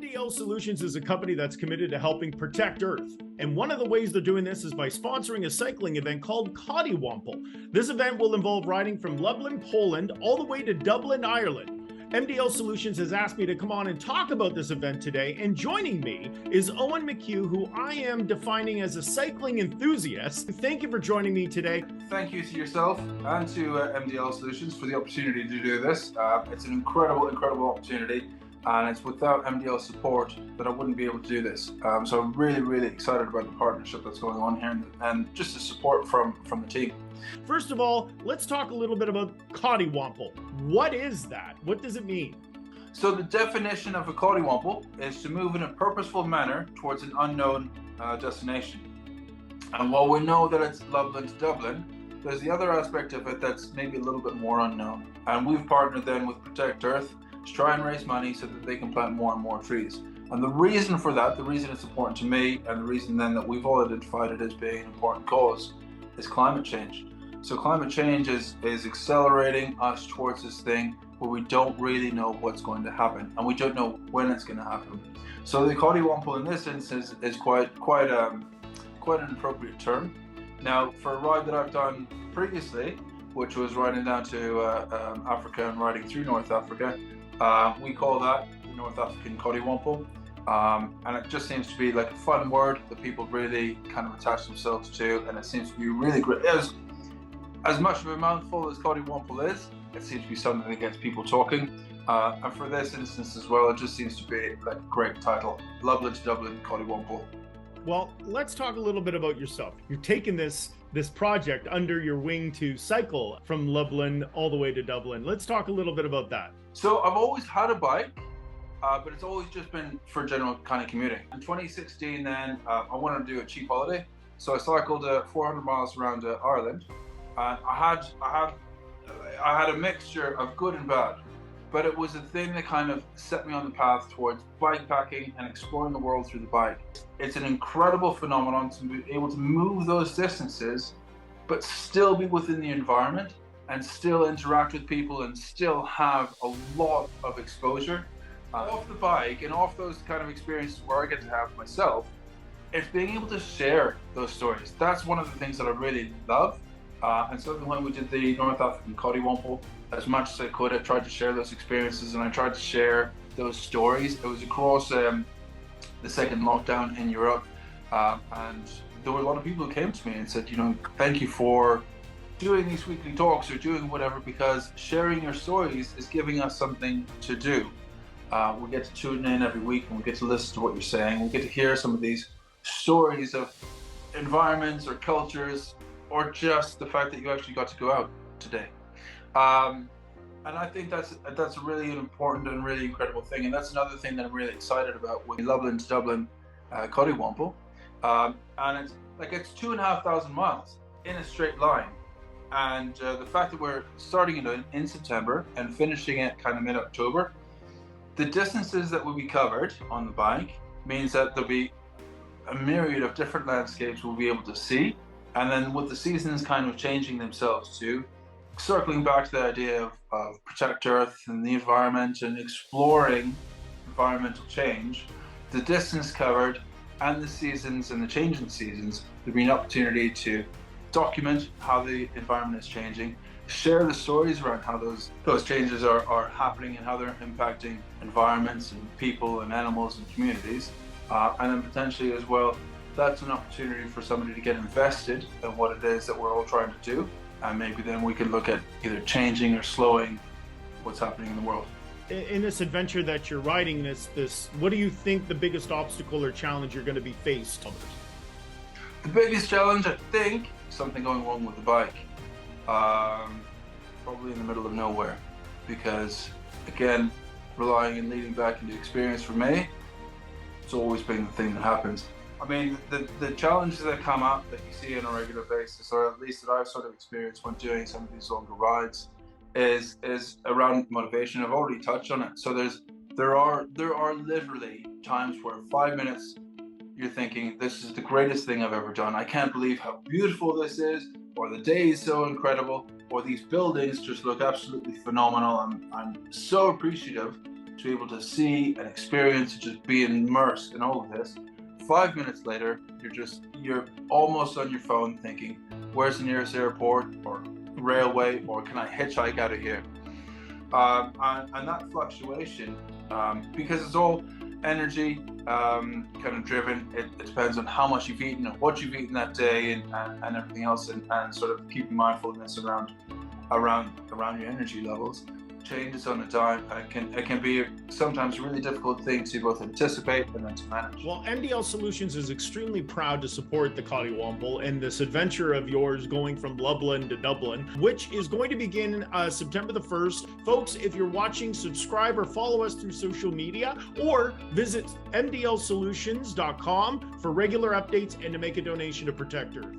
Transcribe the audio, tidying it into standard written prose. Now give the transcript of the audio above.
MDL Solutions is a company that's committed to helping protect Earth. And one of the ways they're doing this is by sponsoring a cycling event called Coddiwomple. This event will involve riding from Lublin, Poland, all the way to Dublin, Ireland. MDL Solutions has asked me to come on and talk about this event today, and joining me is Owen McHugh, who I am defining as a cycling enthusiast. Thank you for joining me today. Thank you to yourself and to MDL Solutions for the opportunity to do this. It's an incredible opportunity, and it's without MDL support that I wouldn't be able to do this. So I'm really excited about the partnership that's going on here and just the support from the team. First of all, let's talk a little bit about Coddiwomple. What is that? What does it mean? So the definition of a Coddiwomple is to move in a purposeful manner towards an unknown destination. And while we know that it's Lublin to Dublin, there's the other aspect of it that's maybe a little bit more unknown. And we've partnered then with Protect Earth to try and raise money so that they can plant more and more trees. And the reason for that, the reason it's important to me, and the reason then that we've all identified it as being an important cause, is climate change. So climate change is accelerating us towards this thing where we don't really know what's going to happen, and we don't know when it's going to happen. So the Coddiwomple in this instance is quite an appropriate term. Now, for a ride that I've done previously, which was riding down to Africa and riding through North Africa, we call that the North African Coddiwomple. And it just seems to be like a fun word that people really kind of attach themselves to, and it seems to be really great. As much of a mouthful as Coddiwomple is, it seems to be something that gets people talking. And for this instance as well, it just seems to be like a great title. Lublin to Dublin, Coddiwomple. Well, let's talk a little bit about yourself. You're taking this project under your wing to cycle from Lublin all the way to Dublin. Let's talk a little bit about that. So I've always had a bike, but it's always just been for general kind of commuting. In 2016 then, I wanted to do a cheap holiday. So I cycled 400 miles around Ireland. I had a mixture of good and bad, but it was a thing that kind of set me on the path towards bikepacking and exploring the world through the bike. It's an incredible phenomenon to be able to move those distances, but still be within the environment and still interact with people and still have a lot of exposure. Off the bike and off those kind of experiences where I get to have myself, it's being able to share those stories. That's one of the things that I really love. And certainly when we did the North African Coddiwomple, as much as I could, I tried to share those experiences and I tried to share those stories. It was across the second lockdown in Europe, and there were a lot of people who came to me and said, thank you for doing these weekly talks or doing whatever, because sharing your stories is giving us something to do. We get to tune in every week and we get to listen to what you're saying. We get to hear some of these stories of environments or cultures, or just the fact that you actually got to go out today. And I think that's a really important and really incredible thing. And that's another thing that I'm really excited about with Lublin to Dublin Coddiwomple. And it's 2,500 miles in a straight line. And the fact that we're starting it in September and finishing it kind of mid-October, the distances that will be covered on the bike means that there'll be a myriad of different landscapes we'll be able to see. And then with the seasons kind of changing themselves too, circling back to the idea of Protect Earth and the environment and exploring environmental change, the distance covered and the seasons and the change in seasons, there'll be an opportunity to document how the environment is changing, share the stories around how those changes are happening and how they're impacting environments and people and animals and communities, and then potentially as well, that's an opportunity for somebody to get invested in what it is that we're all trying to do. And maybe then we can look at either changing or slowing what's happening in the world. In this adventure that you're riding, what do you think the biggest obstacle or challenge you're going to be faced with? The biggest challenge, I think, is something going wrong with the bike. Probably in the middle of nowhere. Because, again, relying and leading back into experience for me, it's always been the thing that happens. I mean, the challenges that come up that you see on a regular basis, or at least that I've sort of experienced when doing some of these longer rides, is around motivation. I've already touched on it. So there are literally times where 5 minutes you're thinking, this is the greatest thing I've ever done. I can't believe how beautiful this is, or the day is so incredible, or these buildings just look absolutely phenomenal. I'm so appreciative to be able to see and experience, to just be immersed in all of this. 5 minutes later, you're almost on your phone thinking, where's the nearest airport or railway, or can I hitchhike out of here? And that fluctuation, because it's all energy kind of driven, it depends on how much you've eaten and what you've eaten that day, and everything else, and sort of keeping mindfulness around your energy levels. Changes on a dime, and it can be sometimes a really difficult thing to both anticipate and then to manage. Well, MDL Solutions is extremely proud to support the Coddiwomple and this adventure of yours going from Lublin to Dublin, which is going to begin September the 1st. Folks, if you're watching, subscribe or follow us through social media, or visit mdlsolutions.com for regular updates and to make a donation to Protect Earth.